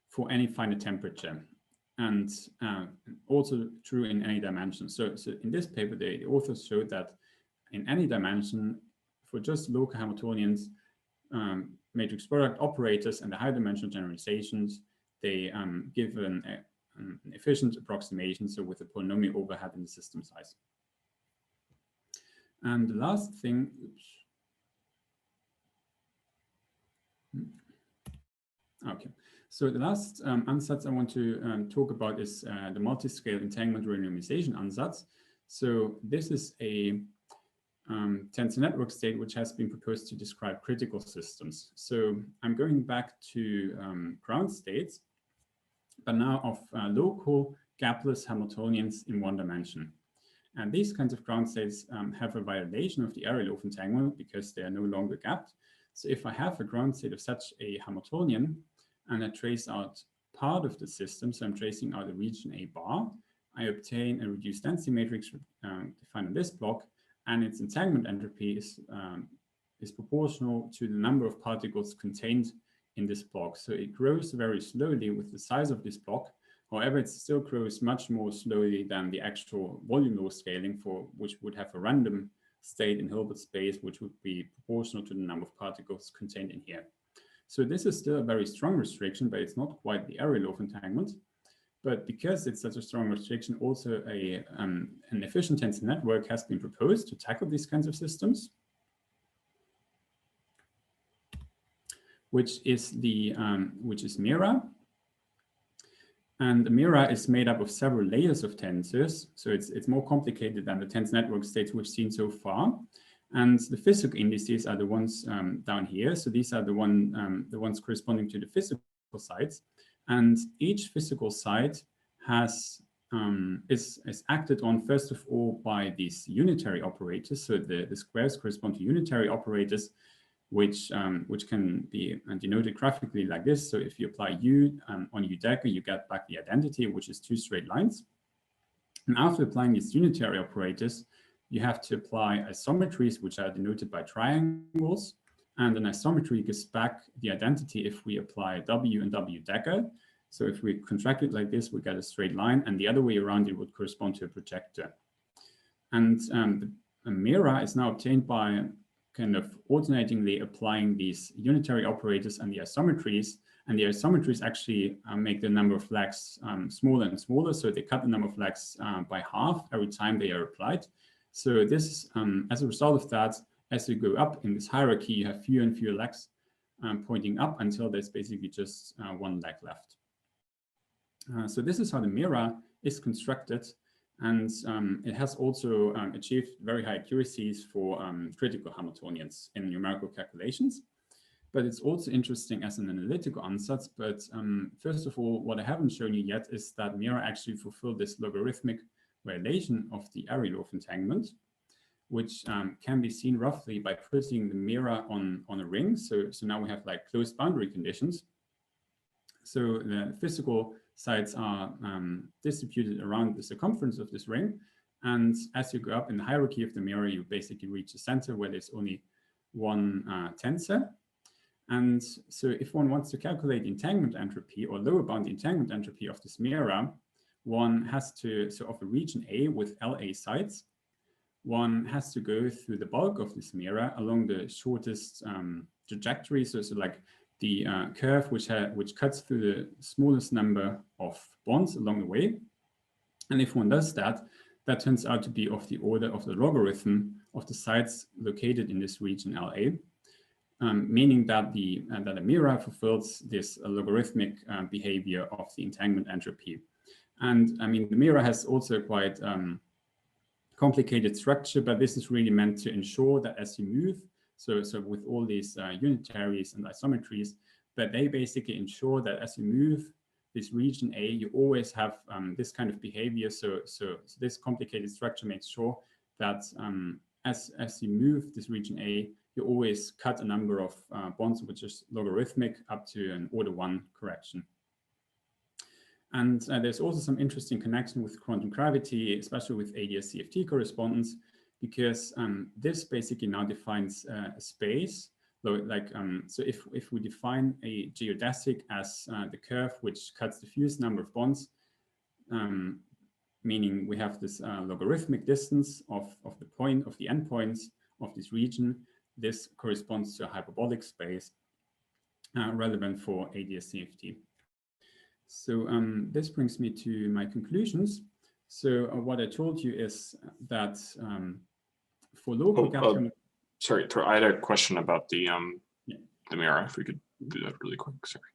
for any finite temperature, and also true in any dimension. So in this paper, the authors showed that in any dimension, for just local Hamiltonians, matrix product operators and the high dimensional generalizations, they give an efficient approximation, so with a polynomial overhead in the system size. And the last thing, okay, so the last ansatz I want to talk about is the multi-scale entanglement renormalization ansatz. So this is a tensor network state which has been proposed to describe critical systems. So I'm going back to ground states, but now of local gapless Hamiltonians in one dimension. And these kinds of ground states have a violation of the area law of entanglement because they are no longer gapped. So if I have a ground state of such a Hamiltonian and I trace out part of the system, so I'm tracing out the region A bar, I obtain a reduced density matrix defined in this block, and its entanglement entropy is proportional to the number of particles contained in this block. So it grows very slowly with the size of this block. However, it still grows much more slowly than the actual volume law scaling, for which would have a random state in Hilbert space, which would be proportional to the number of particles contained in here. So this is still a very strong restriction, but it's not quite the area law of entanglement. But because it's such a strong restriction, also an efficient tensor network has been proposed to tackle these kinds of systems, which is MERA. And the MERA is made up of several layers of tensors, so it's more complicated than the tensor network states we've seen so far. And the physical indices are the ones down here. So these are the ones corresponding to the physical sites. And each physical site has is acted on, first of all, by these unitary operators. So the squares correspond to unitary operators, which can be denoted graphically like this. So if you apply U on U dagger, you get back the identity, which is 2 straight lines. And after applying these unitary operators, you have to apply isometries, which are denoted by triangles. And an isometry gives back the identity if we apply W and W dagger. So if we contract it like this, we get a straight line, and the other way around, it would correspond to a projector. And the MERA is now obtained by kind of alternatingly applying these unitary operators and the isometries. And the isometries actually make the number of legs smaller and smaller. So they cut the number of legs by half every time they are applied. So this, as a result of that, as you go up in this hierarchy, you have fewer and fewer legs pointing up until there's basically just 1 leg left. So this is how the MERA is constructed. And it has also achieved very high accuracies for critical Hamiltonians in numerical calculations. But it's also interesting as an analytical ansatz. But first of all, what I haven't shown you yet is that MERA actually fulfilled this logarithmic violation of the area law of entanglement, which can be seen roughly by putting the MERA on a ring. So now we have like closed boundary conditions. So the physical sites are distributed around the circumference of this ring. And as you go up in the hierarchy of the MERA, you basically reach the center where there's only one tensor. And so if one wants to calculate the entanglement entropy or lower bound the entanglement entropy of this MERA, one has to, so of a region A with LA sites, one has to go through the bulk of this MERA along the shortest trajectory. So like the curve which cuts through the smallest number of bonds along the way. And if one does that, that turns out to be of the order of the logarithm of the sites located in this region LA. Meaning that the MERA fulfills this logarithmic behavior of the entanglement entropy. And I mean, the MERA has also quite complicated structure, but this is really meant to ensure that as you move, so with all these unitaries and isometries, that they basically ensure that as you move this region A, you always have this kind of behavior. So this complicated structure makes sure that as you move this region A, you always cut a number of bonds which is logarithmic up to an order 1 correction. And there's also some interesting connection with quantum gravity, especially with ADS-CFT correspondence, because this basically now defines a space. So if we define a geodesic as the curve which cuts the fewest number of bonds, meaning we have this logarithmic distance of the point of the endpoints of this region. This corresponds to a hyperbolic space relevant for ADS-CFT. So this brings me to my conclusions. So what I told you is that for local gap. Sorry, I had a question about the MERA, if we could do that really quick. Sorry.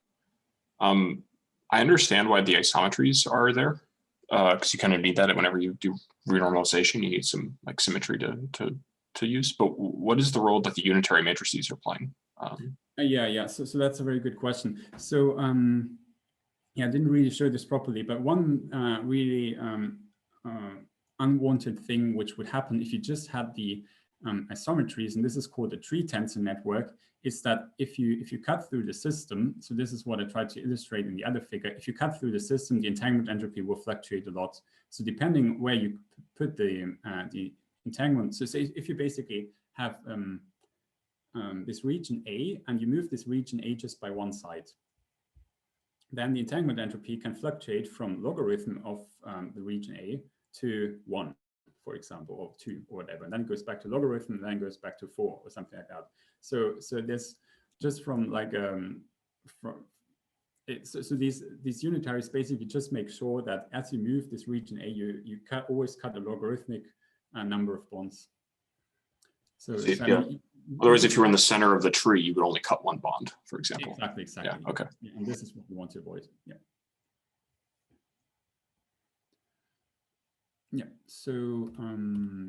I understand why the isometries are there, because you kind of need that whenever you do renormalization. You need some like symmetry to use. But what is the role that the unitary matrices are playing? So that's a very good question. So I didn't really show this properly, but one really unwanted thing which would happen if you just had the isometries, and this is called a tree tensor network, is that if you cut through the system, so this is what I tried to illustrate in the other figure, if you cut through the system, the entanglement entropy will fluctuate a lot. So depending where you put the entanglement, so say if you basically have this region A and you move this region A just by one side, then the entanglement entropy can fluctuate from logarithm of the region A to 1, for example, or 2 or whatever. And then it goes back to logarithm, and then it goes back to 4 or something like that. So this just from like so these unitaries basically just make sure that as you move this region A, you always cut a logarithmic number of bonds. So otherwise, if you were in the center of the tree, you would only cut one bond, for example. Exactly. Yeah, okay. Yeah, and this is what we want to avoid. Yeah. So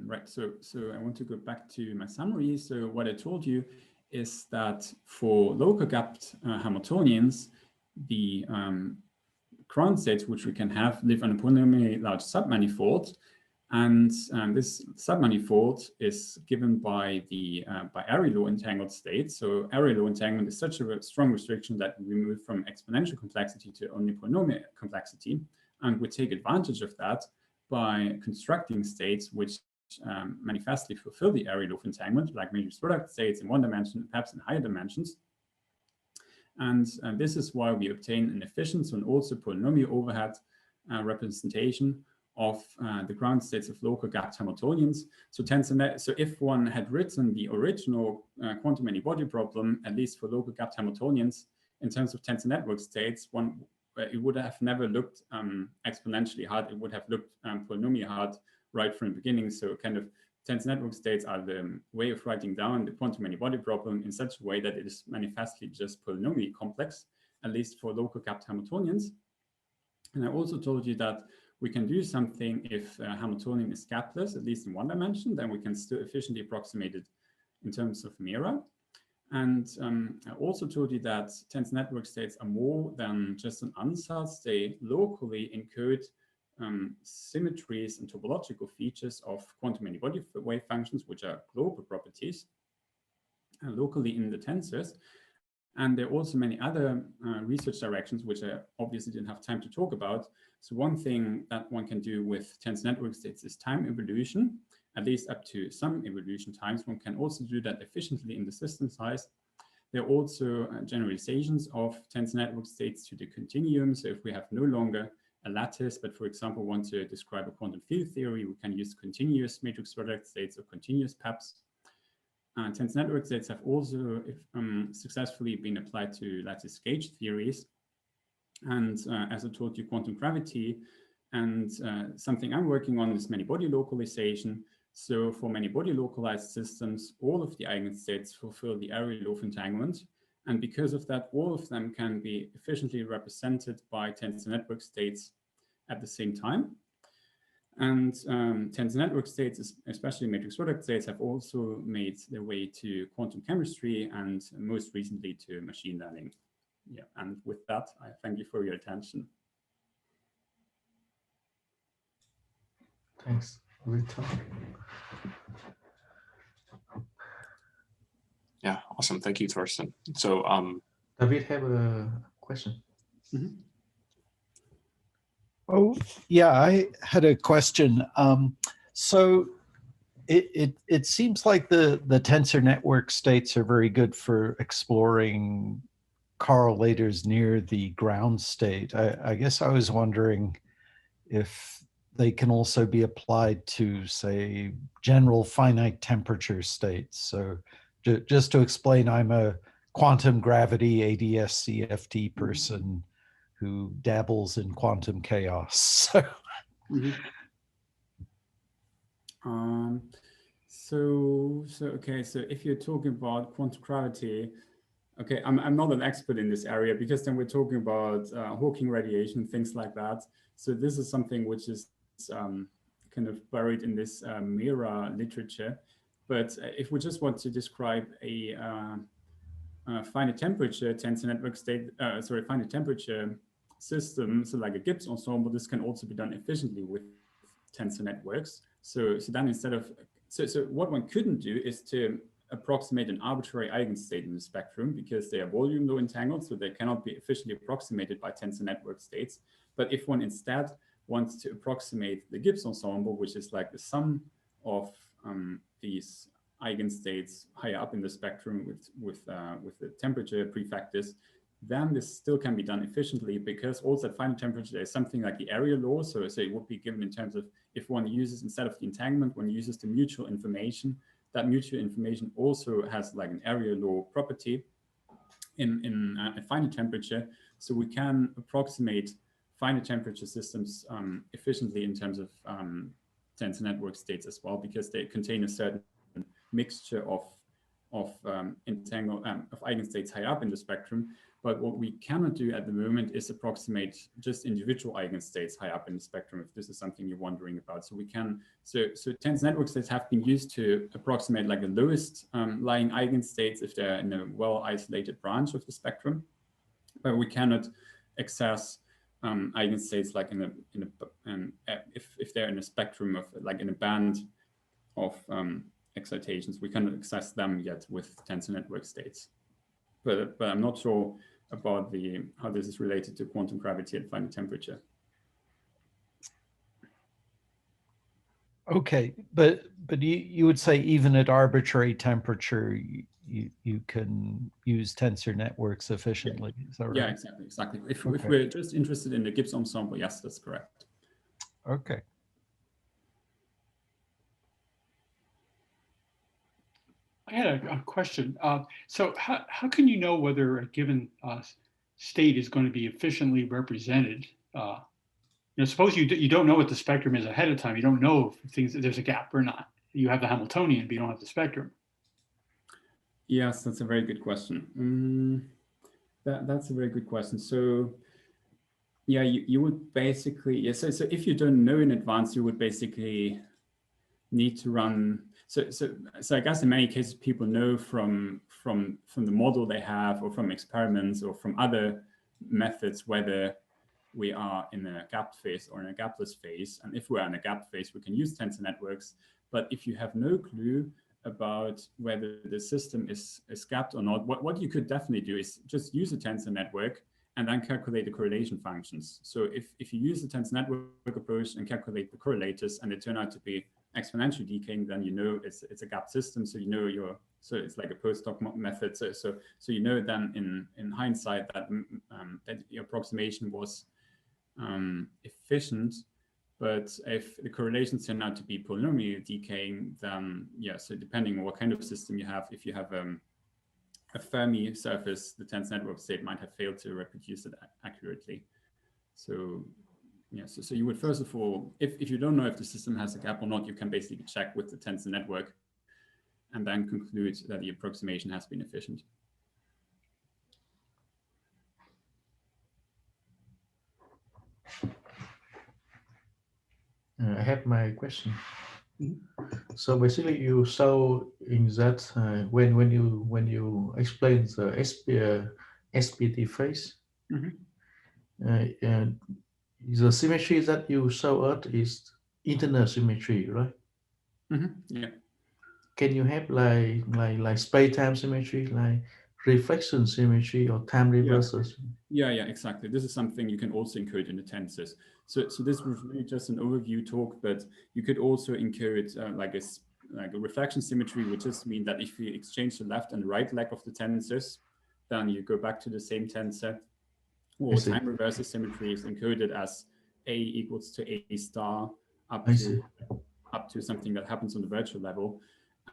right. So I want to go back to my summary. So what I told you is that for local gapped Hamiltonians, the ground states which we can have live on a polynomially large submanifold. And this submanifold is given by the area law entangled states. So area law entanglement is such a strong restriction that we move from exponential complexity to only polynomial complexity, and we take advantage of that by constructing states which manifestly fulfill the area law of entanglement, like matrix product states in one dimension, perhaps in higher dimensions. And this is why we obtain an efficient and also polynomial overhead representation of the ground states of local gapped Hamiltonians. So if one had written the original quantum many-body problem, at least for local gapped Hamiltonians, in terms of tensor network states, it would have never looked exponentially hard. It would have looked polynomial hard right from the beginning. So kind of tensor network states are the way of writing down the quantum many-body problem in such a way that it is manifestly just polynomially complex, at least for local gapped Hamiltonians. And I also told you that we can do something if Hamiltonian is gapless, at least in one dimension, then we can still efficiently approximate it in terms of MERA. And I also told you that tensor network states are more than just an ansatz. They locally encode symmetries and topological features of quantum many-body wave functions, which are global properties, locally in the tensors. And there are also many other research directions, which I obviously didn't have time to talk about. So one thing that one can do with tensor network states is time evolution, at least up to some evolution times. One can also do that efficiently in the system size. There are also generalizations of tensor network states to the continuum. So if we have no longer a lattice, but for example, want to describe a quantum field theory, we can use continuous matrix product states or continuous PEPS. Tensor network states have also successfully been applied to lattice gauge theories. And as I told you, quantum gravity and something I'm working on is many-body localization. So for many-body localized systems, all of the eigenstates fulfill the area law of entanglement. And because of that, all of them can be efficiently represented by tensor network states at the same time. And tensor network states, especially matrix product states, have also made their way to quantum chemistry and most recently to machine learning. Yeah, and with that, I thank you for your attention. Thanks, Victor. Yeah, awesome. Thank you, Thorsten. So David have a question. Mm-hmm. Oh, yeah, I had a question. So it seems like the tensor network states are very good for exploring correlators near the ground state. I guess I was wondering if they can also be applied to, say, general finite temperature states. So just to explain, I'm a quantum gravity ADS CFT person who dabbles in quantum chaos. Mm-hmm. Okay, so if you're talking about quantum gravity, okay, I'm not an expert in this area because then we're talking about Hawking radiation, things like that. So this is something which is kind of buried in this MERA literature. But if we just want to describe a finite temperature tensor network state, finite temperature system, so like a Gibbs ensemble, this can also be done efficiently with tensor networks. So then instead of, so what one couldn't do is to approximate an arbitrary eigenstate in the spectrum because they are volume law entangled, so they cannot be efficiently approximated by tensor network states. But if one instead wants to approximate the Gibbs ensemble, which is like the sum of these eigenstates higher up in the spectrum with the temperature prefactors, then this still can be done efficiently because also at finite temperature there's something like the area law. So it would be given in terms of if one uses, instead of the entanglement, one uses the mutual information. That mutual information also has like an area law property at finite temperature. So we can approximate finite temperature systems efficiently in terms of tensor network states as well, because they contain a certain mixture of eigenstates high up in the spectrum. But what we cannot do at the moment is approximate just individual eigenstates high up in the spectrum, if this is something you're wondering about. So we can, so tensor network states have been used to approximate like the lowest lying eigenstates if they're in a well-isolated branch of the spectrum. But we cannot access eigenstates like if they're in a spectrum of, like in a band of excitations, we cannot access them yet with tensor network states. But I'm not sure about how this is related to quantum gravity at finite temperature. Okay, but you would say even at arbitrary temperature, you can use tensor networks efficiently. Yeah. Is that right? Yeah, exactly. If we're just interested in the Gibbs ensemble, yes, that's correct. Okay. I had a question. So how can you know whether a given state is going to be efficiently represented? Suppose you don't know what the spectrum is ahead of time. You don't know if there's a gap or not. You have the Hamiltonian, but you don't have the spectrum. Yes, that's a very good question. That's a very good question. So yeah, you would basically, so if you don't know in advance, you would basically need to run. So I guess in many cases people know from the model they have, or from experiments, or from other methods, whether we are in a gapped phase or in a gapless phase. And if we're in a gapped phase, we can use tensor networks. But if you have no clue about whether the system is gapped or not, what you could definitely do is just use a tensor network and then calculate the correlation functions. So if you use the tensor network approach and calculate the correlators, and they turn out to be exponentially decaying, then you know it's a gap system. So you know so it's like a post-hoc method. So you know then in hindsight that that your approximation was efficient. But if the correlations turn out to be polynomially decaying, then yeah, so depending on what kind of system you have, if you have a Fermi surface, the tensor network state might have failed to reproduce it accurately. So yeah, so you would first of all, if you don't know if the system has a gap or not, you can basically check with the tensor network and then conclude that the approximation has been efficient. I have my question. So basically, you saw in that when you explain the SPT phase, the symmetry that you saw out is internal symmetry, right? Yeah. Can you have like space-time symmetry, like reflection symmetry or time reversals? Yeah, exactly. This is something you can also encode in the tensors. So this was really just an overview talk, but you could also encode like a reflection symmetry, which just means that if you exchange the left and right leg of the tensors, then you go back to the same tensor. Or time reversal symmetry is encoded as A equals to A star up to something that happens on the virtual level.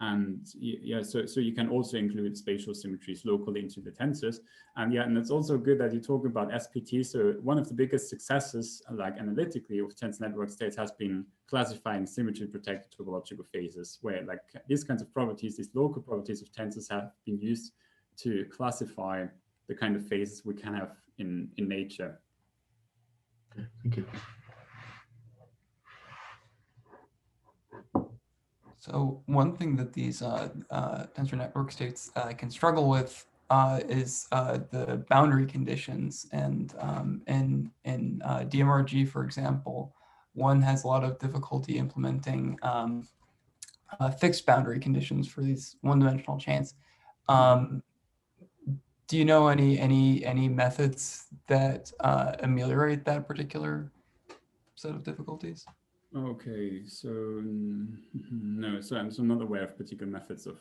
And yeah, so you can also include spatial symmetries locally into the tensors. And yeah, and it's also good that you talk about SPT. So one of the biggest successes, like analytically, of tensor network states has been classifying symmetry protected topological phases, where like these kinds of properties, these local properties of tensors have been used to classify the kind of phases we can have in nature. Okay, thank you. So one thing that these tensor network states can struggle with is the boundary conditions. And in DMRG, for example, one has a lot of difficulty implementing fixed boundary conditions for these one-dimensional chains. Do you know any methods that ameliorate that particular set of difficulties? Okay, so no, so I'm not aware of particular methods of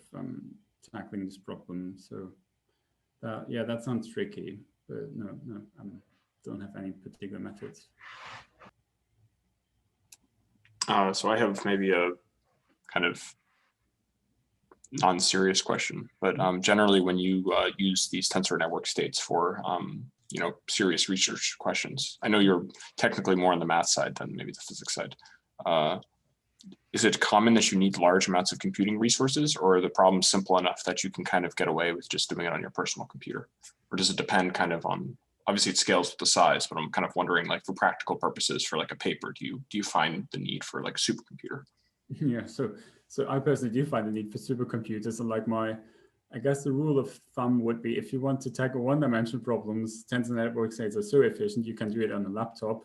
tackling this problem. So yeah, that sounds tricky, but no, don't have any particular methods. So I have maybe a kind of non-serious question, but generally when you use these tensor network states for serious research questions, I know you're technically more on the math side than maybe the physics side. Is it common that you need large amounts of computing resources, or are the problems simple enough that you can kind of get away with just doing it on your personal computer? Or does it depend kind of on, obviously it scales with the size, but I'm kind of wondering, like, for practical purposes, for like a paper, do you find the need for like a supercomputer? Yeah, so I personally do find the need for supercomputers, and like I guess the rule of thumb would be, if you want to tackle one-dimensional problems, tensor network states are so efficient you can do it on a laptop.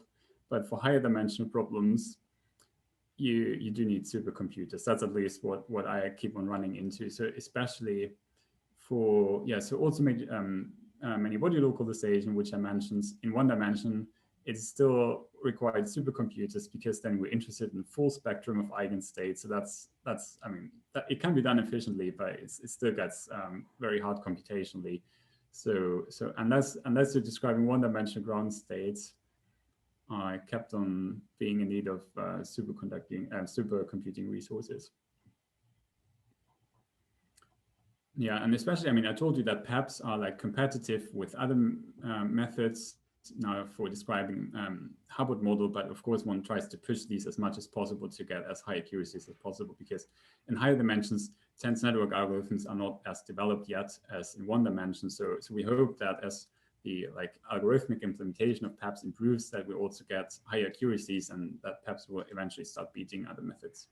But for higher dimensional problems, you do need supercomputers. That's at least what I keep on running into. So especially for, so also many body localization, which I mentioned in one dimension, it still required supercomputers, because then we're interested in full spectrum of eigenstates. So that's I mean, it can be done efficiently, but it still gets very hard computationally. So unless you're describing one-dimensional ground states, I kept on being in need of supercomputing resources. Yeah, and especially, I mean, I told you that PEPS are like competitive with other methods now for describing Hubbard model, but of course one tries to push these as much as possible to get as high accuracies as possible, because in higher dimensions, tensor network algorithms are not as developed yet as in one dimension. So we hope that as the algorithmic implementation of PEPS improves, that we also get higher accuracies, and that PEPS will eventually start beating other methods.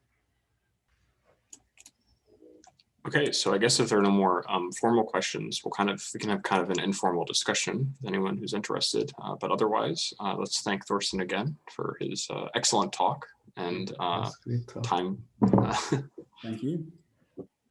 Okay, so I guess if there are no more formal questions, we can have kind of an informal discussion with anyone who's interested. But otherwise, let's thank Thorsten again for his excellent talk and time. Thank you.